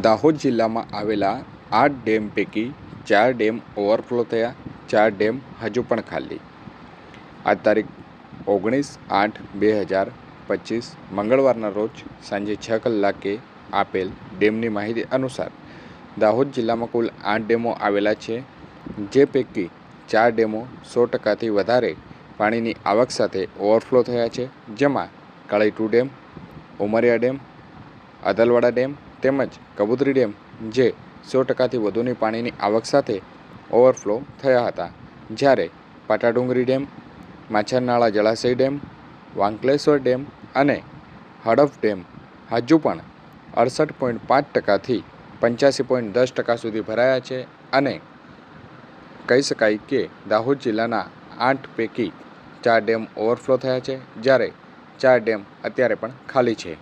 દાહોદ જિલ્લામાં આવેલા 8 ડેમ પૈકી 4 ડેમ ઓવરફ્લો થયા, 4 ડેમ હજુ પણ ખાલી. આજ તારીખ 19/8/2025 મંગળવારના રોજ સાંજે 6 કલાકે આપેલ ડેમની માહિતી અનુસાર દાહોદ જિલ્લામાં કુલ 8 ડેમો આવેલા છે, જે પૈકી 4 ડેમો 100%થી વધારે પાણીની આવક સાથે ઓવરફ્લો થયા છે, જેમાં કાળીટુ dam, Umaria dam, Adalwada dam તેમજ કબૂતરી ડેમ જે 100%થી વધુની પાણીની આવક સાથે ઓવરફ્લો થયા હતા. જ્યારે પાટાડુંગરી ડેમ, માછરનાળા જળાશય ડેમ, વાંકલેશ્વર ડેમ અને હડફ ડેમ હજુ પણ 68.5%થી 85.10% સુધી ભરાયા છે અને કહી શકાય કે દાહોદ જિલ્લાના 8 પૈકી 4 ડેમ ઓવરફ્લો થયા છે, જ્યારે 4 ડેમ અત્યારે પણ ખાલી છે.